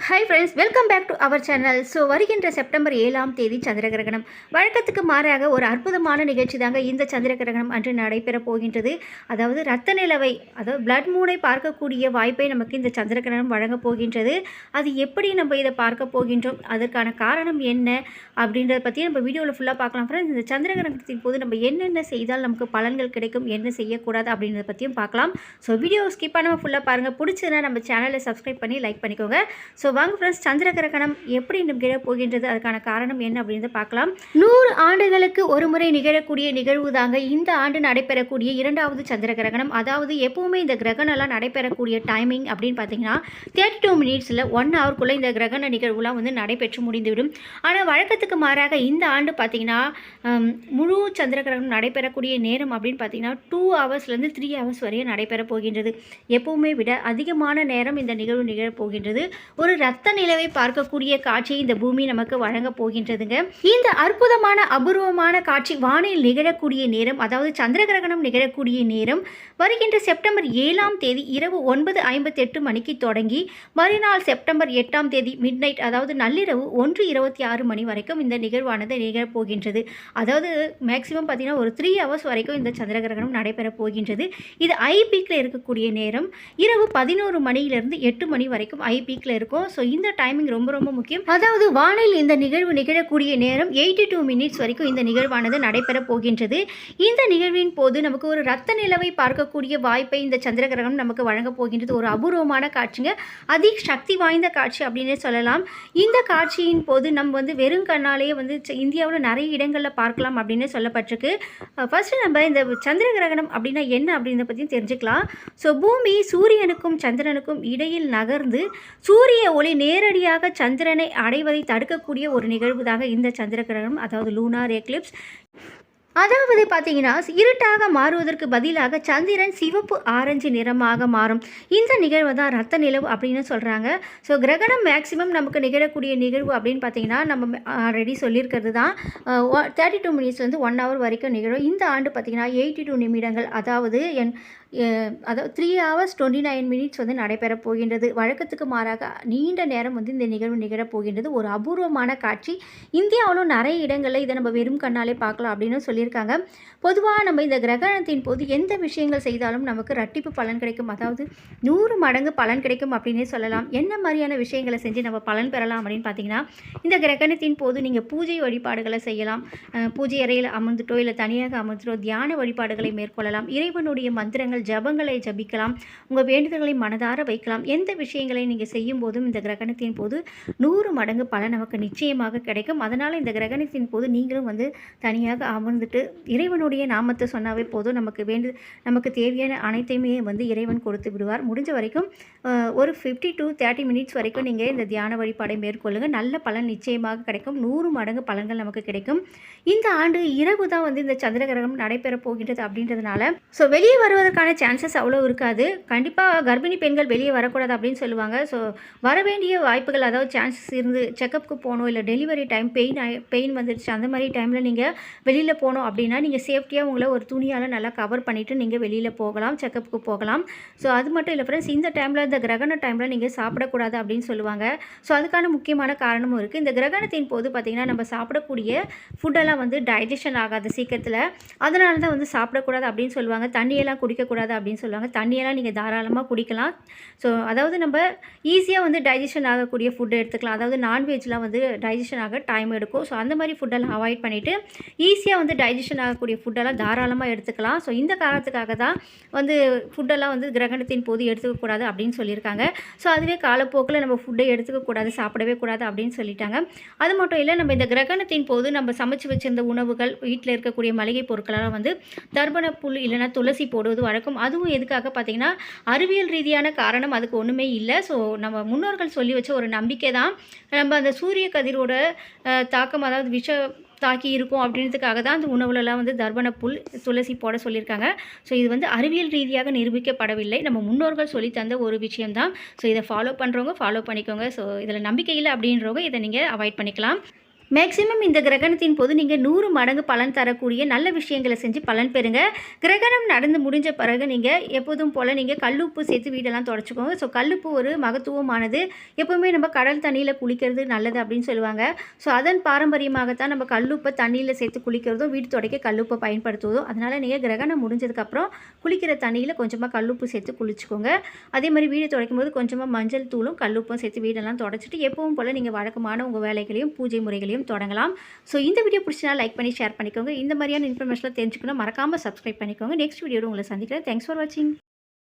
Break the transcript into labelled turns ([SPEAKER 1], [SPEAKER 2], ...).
[SPEAKER 1] Hi friends, welcome back to our channel. So வருகின்ற September 7ஆம் தேதி சந்திர கிரகணம். வழக்கத்துக்கு மாறாக ஒரு அற்புதமான நிகழ்ச்சி தாங்க இந்த சந்திர கிரகணம் அன்று நடைபெற போகின்றது. அதாவது ரத்த நிலவை, அதாவது பிளட் மூனை பார்க்கக்கூடிய வாய்ப்பை நமக்கு இந்த சந்திர கிரகணம் வழங்கப் போகின்றது. அது எப்படி நம்ம இதை பார்க்க போகின்றோம், அதற்கான காரணம் என்ன அப்படின்றத பற்றி நம்ம வீடியோவில் ஃபுல்லாக பார்க்கலாம் ஃப்ரெண்ட்ஸ். இந்த சந்திர கிரகணத்தின் போது நம்ம என்னென்ன செய்தால் நமக்கு பலன்கள் கிடைக்கும், என்ன செய்யக்கூடாது அப்படின்றத பற்றியும் பார்க்கலாம். ஸோ வீடியோ ஸ்கிப் பண்ணாமல் ஃபுல்லாக பாருங்கள். பிடிச்சதுன்னா நம்ம சேனலை சப்ஸ்கிரைப் பண்ணி லைக் பண்ணிக்கோங்க. ஸோ வாங்க ஃப்ரெண்ட்ஸ், சந்திர கிரகணம் எப்படி நிகழ போகின்றது, அதுக்கான காரணம் என்ன அப்படின்றத பார்க்கலாம். 100 ஆண்டுகளுக்கு ஒரு முறை நிகழக்கூடிய நிகழ்வு தாங்க இந்த ஆண்டு நடைபெறக்கூடிய இரண்டாவது சந்திர கிரகணம். அதாவது எப்பவுமே இந்த கிரகணம்லாம் நடைபெறக்கூடிய டைமிங் அப்படின்னு பார்த்தீங்கன்னா 32 மினிட்ஸில் 1 ஹவருக்குள்ளே இந்த கிரகண நிகழ்வுலாம் வந்து நடைபெற்று முடிந்துவிடும். ஆனால் வழக்கத்துக்கு மாறாக இந்த ஆண்டு பார்த்தீங்கன்னா முழு சந்திர கிரகணம் நடைபெறக்கூடிய நேரம் அப்படின்னு பார்த்தீங்கன்னா 2 ஹவர்ஸ்லேருந்து 3 ஹவர்ஸ் வரையும் நடைபெற போகின்றது. எப்பவுமே விட அதிகமான நேரம் இந்த நிகழ்வு நிகழப் போகின்றது. ஒரு ரத்த நிலவை பார்க்கக்கூடிய காட்சியை இந்த பூமி நமக்கு வழங்க போகின்றதுங்க. இந்த அற்புதமான அபூர்வமான காட்சி வானில் நிகழக்கூடிய நேரம், அதாவது சந்திர கிரகணம் நிகழக்கூடிய நேரம் வருகின்ற செப்டம்பர் 7ஆம் தேதி இரவு 9:58 மணிக்கு தொடங்கி மறுநாள் செப்டம்பர் 8ஆம் தேதி மிட் நைட், அதாவது நள்ளிரவு 1:26 மணி வரைக்கும் இந்த நிகழ்வானது நிகழப்போகின்றது. அதாவது மேக்சிமம் பார்த்தீங்கன்னா ஒரு 3 ஹவர்ஸ் வரைக்கும் இந்த சந்திர கிரகணம் நடைபெற போகின்றது. இது ஐ பீக்கில் இருக்கக்கூடிய நேரம் இரவு 11 மணியிலிருந்து 8 மணி வரைக்கும் ஐ பீக்கில் இருக்கும். ஸோ இந்த டைமிங் ரொம்ப ரொம்ப முக்கியம். அதாவது வானில் இந்த நிகழ்வு நிகழக்கூடிய நேரம் 82 மினிட்ஸ் வரைக்கும் இந்த நிகழ்வானது நடைபெற போகின்றது. இந்த நிகழ்வின் போது நமக்கு ஒரு ரத்த நிலவை பார்க்கக்கூடிய வாய்ப்பை இந்த சந்திர கிரகணம் நமக்கு வழங்க போகின்றது. ஒரு அபூர்வமான காட்சிங்க, அதிக சக்தி வாய்ந்த காட்சி அப்படின்னே சொல்லலாம். இந்த காட்சியின் போது நம்ம வந்து வெறும் கண்ணாலேயே வந்து இந்தியாவில் நிறைய இடங்களில் பார்க்கலாம் அப்படின்னு சொல்லப்பட்டிருக்கு. ஃபர்ஸ்ட் நம்ம இந்த சந்திர கிரகணம் அப்படின்னா என்ன அப்படின்றத பற்றியும் தெரிஞ்சுக்கலாம். ஸோ பூமி சூரியனுக்கும் சந்திரனுக்கும் இடையில் நகர்ந்து சூரிய ஒளி நேரடியாக சந்திரனை அடைவதை தடுக்கக்கூடிய ஒரு நிகழ்வு தாங்க இந்த சந்திர கிரகணம், அதாவது லூனார் எக்லிப்ஸ். அதாவது பார்த்தீங்கன்னா இருட்டாக மாறுவதற்கு பதிலாக சந்திரன் சிவப்பு ஆரஞ்சு நிறமாக மாறும். இந்த நிகழ்வு தான் ரத்த நிலவு அப்படின்னு சொல்கிறாங்க. ஸோ கிரகணம் மேக்ஸிமம் நமக்கு நிகழக்கூடிய நிகழ்வு அப்படின்னு பார்த்தீங்கன்னா நம்ம ஆல்ரெடி சொல்லியிருக்கிறது தான் 32 மினிட்ஸ்லேருந்து 1 ஹவர் வரைக்கும் நிகழும். இந்த ஆண்டு பார்த்திங்கன்னா 82 நிமிடங்கள், அதாவது 3 ஹவர்ஸ் 29 மினிட்ஸ் வந்து நடைபெற போகின்றது. வழக்கத்துக்கு மாறாக நீண்ட நேரம் வந்து இந்த நிகழ்வு நிகழப் போகின்றது. ஒரு அபூர்வமான காட்சி. இந்தியாவிலும் நிறைய இடங்களில் இதை நம்ம வெறும் கண்ணாலே பார்க்கலாம் அப்படின்னு சொல்லியிருக்காங்க. பொதுவாக நம்ம இந்த கிரகணத்தின் போது எந்த விஷயங்கள் செய்தாலும் நமக்கு இரட்டிப்பு பலன் கிடைக்கும், அதாவது 100 மடங்கு பலன் கிடைக்கும் அப்படின்னே சொல்லலாம். என்ன மாதிரியான விஷயங்களை செஞ்சு நம்ம பலன் பெறலாம் அப்படின்னு பார்த்தீங்கன்னா, இந்த கிரகணத்தின் போது நீங்கள் பூஜை வழிபாடுகளை செய்யலாம். பூஜை அறையில் அமர்ந்துட்டோ இல்லை தனியாக அமர்ந்துட்டோ தியான வழிபாடுகளை மேற்கொள்ளலாம். இறைவனுடைய மந்திரங்கள் ஜபங்களை ஜபிக்கலாம். உங்கள் வேண்டுதல்களை மனதார வைக்கலாம். எந்த விஷயங்களை நீங்கள் செய்யும் போதும் இந்த கிரகணத்தின் போது 100 மடங்கு பலன் நமக்கு நிச்சயமாக கிடைக்கும். அதனால் இந்த கிரகணத்தின் போது நீங்களும் வந்து தனியாக அமர்ந்துட்டு இறைவனுடைய நாமத்தை சொன்னாவே போதும், நமக்கு தேவையான அனைத்தையுமே வந்து இறைவன் கொடுத்து விடுவார். முடிஞ்ச வரைக்கும் ஒரு 50 to 30 மினிட்ஸ் வரைக்கும் நீங்கள் இந்த தியான வழிபாடை மேற்கொள்ளுங்கள். நல்ல பலன் நிச்சயமாக கிடைக்கும். 100 மடங்கு பலன்கள் நமக்கு கிடைக்கும். இந்த ஆண்டு இரவு தான் வந்து இந்த சந்திர கிரகணம் நடைபெற போகின்றது அப்படின்றதுனால ஸோ வெளியே வருவதற்கான சான்சஸ் அவ்வளோ இருக்காது. கண்டிப்பாக கர்ப்பிணி பெண்கள் வெளியே வரக்கூடாது அப்படின்னு சொல்லுவாங்க. ஸோ வர வேண்டிய வாய்ப்புகள், அதாவது சான்சஸ் இருந்து செக்கப்புக்கு போகணும், இல்லை டெலிவரி டைம் பெயின் வந்துடுச்சு அந்த மாதிரி டைமில் நீங்கள் வெளியில் போகணும் அப்படின்னா நீங்கள் சேஃப்டியாக உங்களை ஒரு துணியால் நல்லா கவர் பண்ணிவிட்டு நீங்கள் வெளியில் போகலாம், செக்கப்புக்கு போகலாம். ஸோ அது மட்டும் இல்லை ஃப்ரெண்ட்ஸ், இந்த டைமில் இந்த கிரகண டைமில் நீங்கள் சாப்பிடக்கூடாது அப்படின்னு சொல்லுவாங்க. ஸோ அதுக்கான முக்கியமான காரணமும் இருக்குது. இந்த கிரகணத்தின் போது பார்த்திங்கன்னா நம்ம சாப்பிடக்கூடிய ஃபுட்டெல்லாம் வந்து டைஜஷன் ஆகாது சீக்கிரத்தில். அதனால தான் வந்து சாப்பிடக்கூடாது அப்படின்னு சொல்லுவாங்க. தண்ணியெல்லாம் குடிக்கக்கூடாது அப்படின்னு சொல்லுவாங்க. தண்ணியெல்லாம் நீங்கள் தாராளமாக குடிக்கலாம். ஸோ அதாவது நம்ம ஈஸியாக வந்து டைஜஷன் ஆகக்கூடிய ஃபுட்டை எடுத்துக்கலாம். அதாவது நான்வெஜ்லாம் வந்து டைஜஷன் ஆக டைம் எடுக்கும். ஸோ அந்த மாதிரி ஃபுட்டெல்லாம் அவாய்ட் பண்ணிவிட்டு ஈஸியாக வந்து டைஜஷன் ஆகக்கூடிய ஃபுட்டெல்லாம் தாராளமாக எடுத்துக்கலாம். ஸோ இந்த காரணத்துக்காக தான் வந்து ஃபுட்டெல்லாம் வந்து கிரகணத்தின் போது எடுத்துக்கக்கூடாது அப்படின்னு சொல்லியிருக்காங்க. ஸோ அதுவே காலப்போக்கில் நம்ம ஃபுட்டை எடுத்துக்கக்கூடாது, சாப்பிடவே கூடாது அப்படின்னு சொல்லிட்டாங்க. அது மட்டும் இல்லை, நம்ம இந்த கிரகணத்தின் போது நம்ம சமைச்சு வச்சிருந்த உணவுகள், வீட்டில் இருக்கக்கூடிய மளிகை பொருட்களெல்லாம் வந்து தர்பண புல் இல்லைனா துளசி போடுவது வழக்கம். அதுவும் எதுக்காக பார்த்தீங்கன்னா அறிவியல் ரீதியான காரணம் அதுக்கு ஒன்றுமே இல்லை. ஸோ நம்ம முன்னோர்கள் சொல்லி வச்ச ஒரு நம்பிக்கை தான். நம்ம அந்த சூரிய கதிரோட தாக்கம், அதாவது தாக்கி இருக்கும் அப்படின்றதுக்காக தான் அந்த உணவுலலாம் வந்து தர்பண புல் துளசி போட சொல்லியிருக்காங்க. ஸோ இது வந்து அறிவியல் ரீதியாக நிரூபிக்கப்படவில்லை, நம்ம முன்னோர்கள் சொல்லி தந்த ஒரு விஷயம்தான். ஸோ இதை ஃபாலோ பண்ணுறவங்க ஃபாலோ பண்ணிக்கோங்க. ஸோ இதில் நம்பிக்கை இல்லை அப்படின்றவங்க இதை நீங்கள் அவாய்ட் பண்ணிக்கலாம். மேக்ஸிமம் இந்த கிரகணத்தின் போது நீங்கள் 100 மடங்கு பலன் தரக்கூடிய நல்ல விஷயங்களை செஞ்சு பலன் பெறுங்க. கிரகணம் நடந்து முடிஞ்ச பிறகு நீங்கள் எப்போதும் போல் நீங்கள் கல்லுப்பு சேர்த்து வீடெல்லாம் தொடச்சிக்கோங்க. ஸோ கல்லுப்பு ஒரு மகத்துவமானது. எப்போவுமே நம்ம கடல் தண்ணியில் குளிக்கிறது நல்லது அப்படின்னு சொல்லுவாங்க. ஸோ அதன் பாரம்பரியமாகத்தான் நம்ம கல்லுப்பை தண்ணியில் சேர்த்து குளிக்கிறதும் வீடு துடைக்க கல்லுப்பை பயன்படுத்துவதும். அதனால் நீங்கள் கிரகணம் முடிஞ்சதுக்கப்புறம் குளிக்கிற தண்ணியில் கொஞ்சமாக கல்லுப்பு சேர்த்து குளிச்சுக்கோங்க. அதே மாதிரி வீடு துடைக்கும் போது கொஞ்சமாக மஞ்சள் தூளும் கல்லுப்பும் சேர்த்து வீடெல்லாம் தொடச்சிட்டு எப்பவும் போல் நீங்கள் வழக்கமான உங்கள் வேலைகளையும் பூஜை முறைகளையும் தொடங்கலாம். ஸோ இந்த வீடியோ பிடிச்சா லைக் பண்ணி ஷேர் பண்ணிக்கோங்க. இந்த மாதிரியான இன்ஃபர்மேஷன்லாம் தெரிஞ்சுக்கணும் மறக்காமல் சப்ஸ்கிரைப் பண்ணிக்கோங்க. நெக்ஸ்ட் வீடியோவில் உங்களை சந்திக்கிறேன். தேங்க்ஸ் ஃபார் வாட்சிங்.